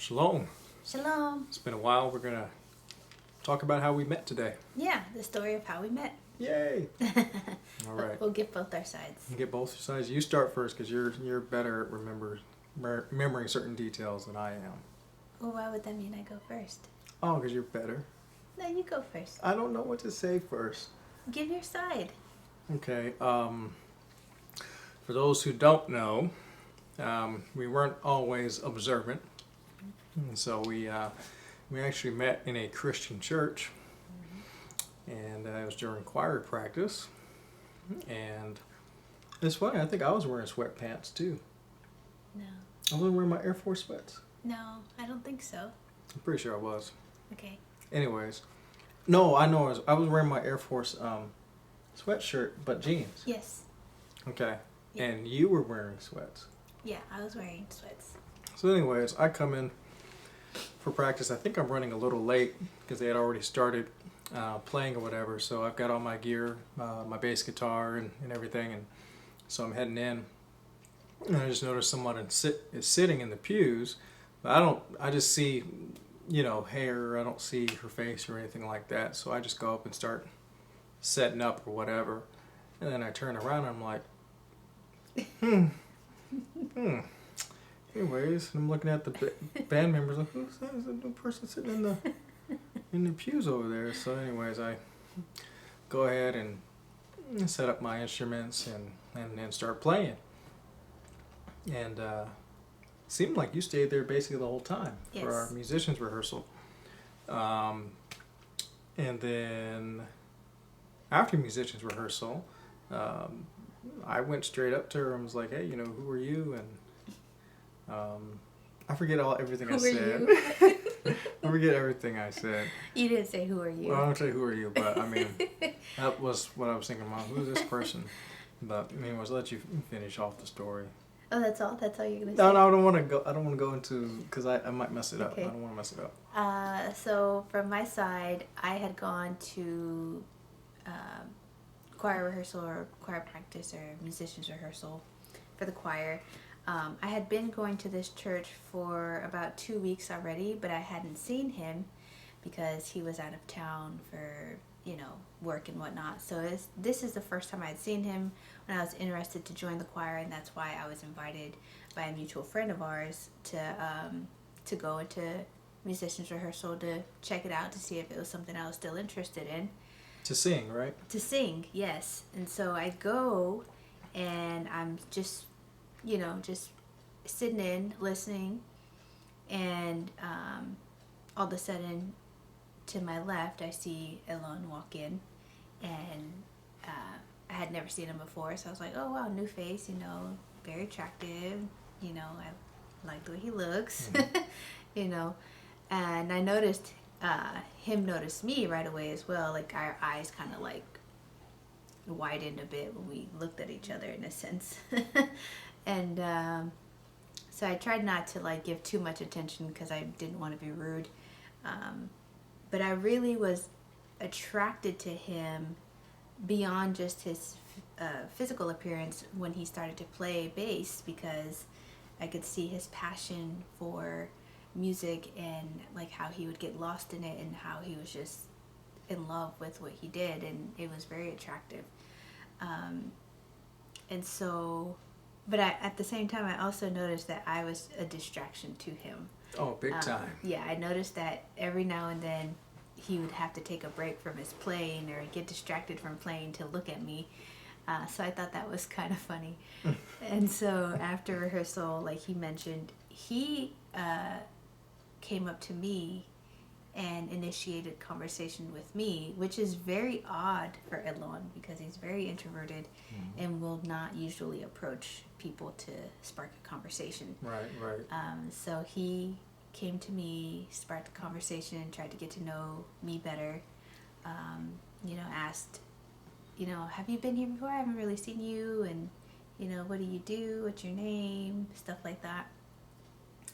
Shalom. Shalom. It's been a while. We're going to talk about how we met today. Yeah, the story of how we met. Yay. All right. We'll get both our sides. You get both sides. You start first because you're better at remembering certain details than I am. Well, why would that mean I go first? Oh, because you're better. No, you go first. I don't know what to say first. Give your side. Okay. For those who don't know, we weren't always observant. And so we actually met in a Christian church. And it was during choir practice. And it's funny, I think I was wearing sweatpants too. No. I wasn't wearing my Air Force sweats. No, I don't think so. I'm pretty sure I was. Okay. Anyways. No, I know I was wearing my Air Force sweatshirt, but jeans. Yes. Okay. Yeah. And you were wearing sweats. Yeah, I was wearing sweats. So anyways, I come in for practice. I think I'm running a little late because they had already started playing or whatever. So I've got all my gear, my bass guitar and everything. And so I'm heading in. And I just noticed someone is sitting in the pews. But I just see, hair. I don't see her face or anything like that. So I just go up and start setting up or whatever. And then I turn around and I'm like, Anyways, I'm looking at the band members like, who's that? Is a new person sitting in the pews over there? So anyways, I go ahead and set up my instruments and then start playing. And seemed like you stayed there basically the whole time for our musicians rehearsal. And then after musicians rehearsal, I went straight up to her and was like, hey, who are you? And I forget everything I said. I forget everything I said. You didn't say who are you. Well, I don't say who are you, but I mean, that was what I was thinking about. Who's this person? But anyways, I'll let you finish off the story. Oh, that's all? That's all you're going to No, say? I don't want to go. I don't want to go into because I might mess it up. Okay. I don't want to mess it up. So from my side, I had gone to choir rehearsal or choir practice or musicians rehearsal for the choir. I had been going to this church for about 2 weeks already, but I hadn't seen him because he was out of town for, work and whatnot. So this is the first time I had seen him when I was interested to join the choir, and that's why I was invited by a mutual friend of ours to go into musicians rehearsal to check it out to see if it was something I was still interested in. To sing, right? To sing, yes. And so I go, and I'm just sitting in, listening, and all of a sudden, to my left, I see Elon walk in, and I had never seen him before, so I was like, oh wow, new face, very attractive, I like the way he looks, and I noticed him notice me right away as well. Like our eyes kind of like widened a bit when we looked at each other in a sense. And so I tried not to like give too much attention because I didn't want to be rude. But I really was attracted to him beyond just his physical appearance when he started to play bass, because I could see his passion for music and like how he would get lost in it and how he was just in love with what he did, and it was very attractive. And so, but at the same time, I also noticed that I was a distraction to him. Oh, big time. Yeah, I noticed that every now and then he would have to take a break from his playing or get distracted from playing to look at me. So I thought that was kind of funny. And so after rehearsal, like he mentioned, he came up to me and initiated conversation with me, which is very odd for Elon because he's very introverted and will not usually approach people to spark a conversation. Right. So he came to me, sparked a conversation, tried to get to know me better, asked, have you been here before? I haven't really seen you, and, what do you do? What's your name? Stuff like that.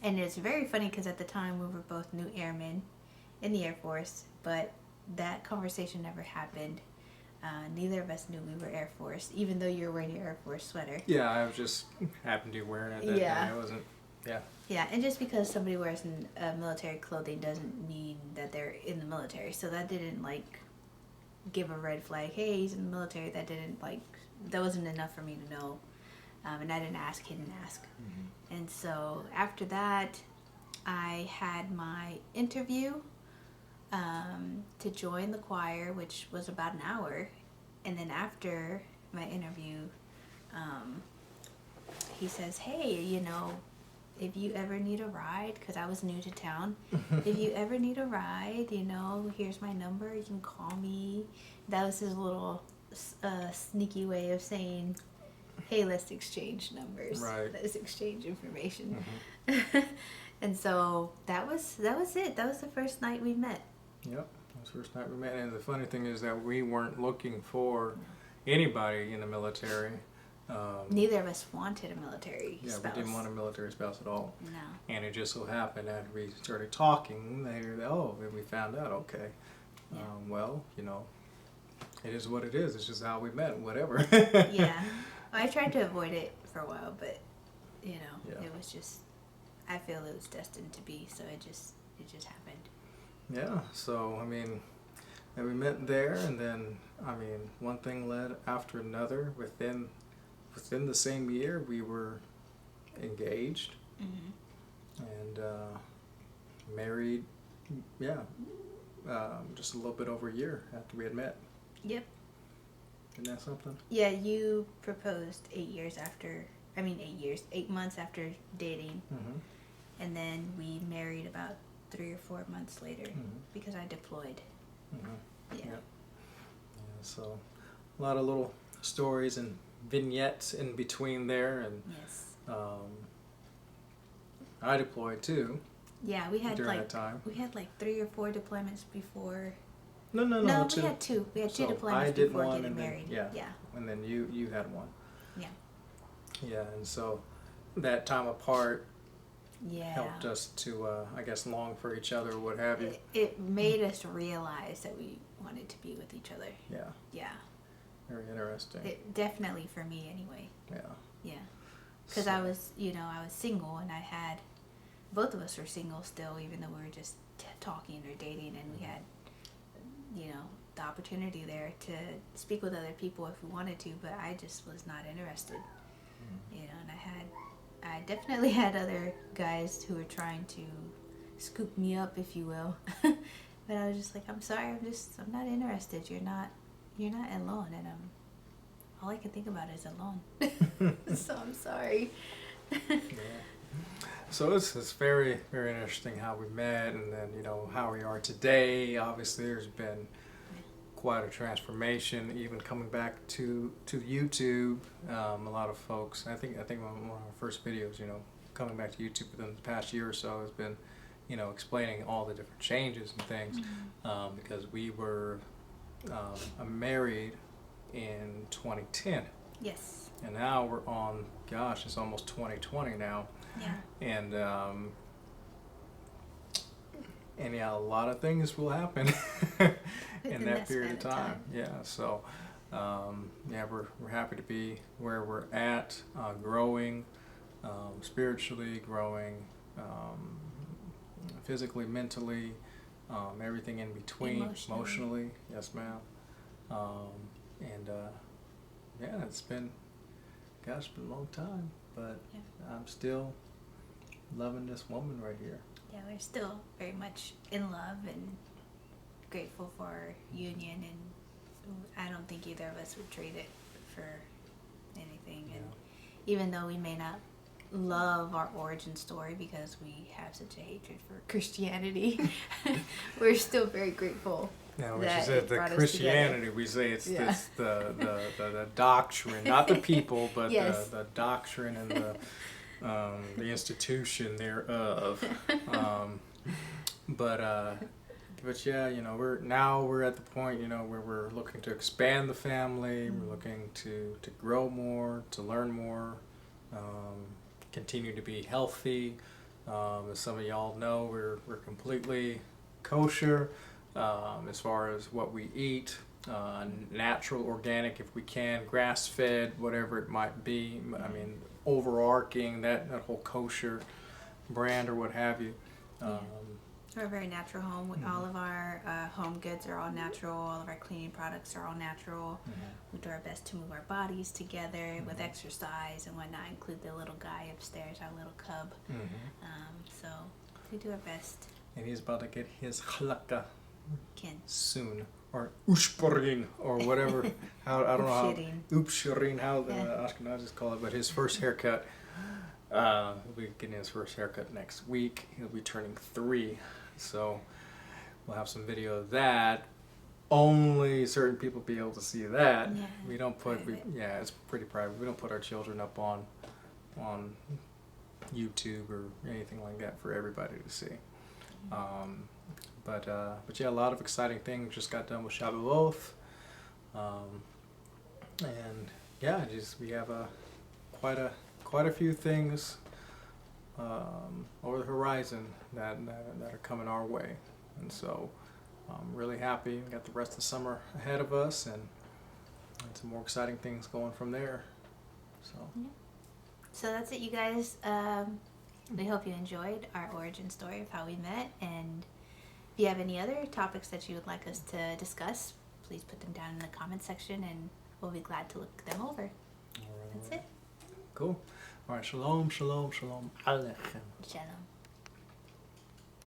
And it's very funny because at the time we were both new airmen in the Air Force, but that conversation never happened. Neither of us knew we were Air Force, even though you were wearing your Air Force sweater. Yeah, I just happened to be wearing it that day. It wasn't, yeah. Yeah, and just because somebody wears military clothing doesn't mean that they're in the military. So that didn't like give a red flag. Hey, he's in the military. That wasn't enough for me to know. And I didn't ask. He didn't ask. And so after that, I had my interview to join the choir, which was about an hour. And then after my interview, he says, hey, if you ever need a ride, because I was new to town, if you ever need a ride, here's my number, you can call me. That was his little sneaky way of saying, hey, let's exchange numbers. Right. Let's exchange information. And so that was it. That was the first night we met. Yep, that was the first night we met. And the funny thing is that we weren't looking for anybody in the military. Neither of us wanted a military spouse. We didn't want a military spouse at all. No. And it just so happened after we started talking, we found out, okay, Yeah. well, it is what it is. It's just how we met, whatever. Yeah. I tried to avoid it for a while, but, Yeah. it was just, I feel it was destined to be, so it just happened. Yeah, so, and we met there, and then, one thing led after another. Within the same year, we were engaged and married, just a little bit over a year after we had met. Yep. Isn't that something? Yeah, you proposed 8 months after dating, and then we married about 3 or 4 months later because I deployed. Yeah. Yeah, so a lot of little stories and vignettes in between there, and Yes. I deployed too. Yeah, we had during that time. 3 or 4 deployments before. No, No, two. we had 2. We had 2 So deployments I did before one, getting and then- married. yeah. Yeah. And then you had one. Yeah. Yeah, and so that time apart Yeah. helped us to, I guess, long for each other, or what have you. It made us realize that we wanted to be with each other. Yeah, Yeah. very interesting. It definitely for me anyway. Yeah. Yeah. Because So- I was single, and both of us were single still, even though we were just talking or dating, and we had, the opportunity there to speak with other people if we wanted to, but I just was not interested, and I definitely had other guys who were trying to scoop me up, if you will, but I was just like, I'm sorry, I'm not interested. You're not alone, and all I can think about is alone. So I'm sorry. Yeah. So it's very, very interesting how we met, and then how we are today. Obviously, there's been quite a transformation, even coming back to YouTube. A lot of folks, I think one of our first videos, coming back to YouTube within the past year or so has been, explaining all the different changes and things, because we were married in 2010. Yes. And now we're on, gosh, it's almost 2020 now. Yeah. And yeah, a lot of things will happen in that period of time. Yeah, so we're happy to be where we're at, growing, spiritually growing, physically, mentally, everything in between, emotionally. Yes, ma'am. It's been a long time, but I'm still loving this woman right here. Yeah, we're still very much in love and grateful for our union, and I don't think either of us would trade it for anything. And even though we may not love our origin story because we have such a hatred for Christianity, we're still very grateful. Yeah, which that is it the brought us Christianity. together. We say it's Yeah. the doctrine, not the people, but Yes. the doctrine and the institution thereof. But yeah, we're at the point, where we're looking to expand the family. We're looking to grow more, to learn more, continue to be healthy. As some of y'all know, we're completely kosher. As far as what we eat, natural, organic if we can, grass-fed, whatever it might be. Overarching that whole kosher brand or what have you. We're a very natural home. All of our home goods are all natural. All of our cleaning products are all natural. We do our best to move our bodies together with exercise and whatnot. Include the little guy upstairs, our little cub. So we do our best. And he's about to get his halakha Ken. soon, or ushparin, or whatever. How I don't know how upshirin, how the Ashkenazis call it, but his first haircut. He'll be getting his first haircut next week. He'll be turning 3, so we'll have some video of that. Only certain people be able to see that. Yeah, We don't put. private. It's pretty private. We don't put our children up on YouTube or anything like that for everybody to see. But yeah, a lot of exciting things. Just got done with Shavuot, and yeah, we have quite a few things over the horizon that are coming our way, and so I'm really happy. We got the rest of the summer ahead of us, and some more exciting things going from there. So that's it, you guys. We hope you enjoyed our origin story of how we met, and if you have any other topics that you would like us to discuss, please put them down in the comment section, and we'll be glad to look them over. That's it. Cool. All right. Shalom, shalom, shalom aleichem. Shalom.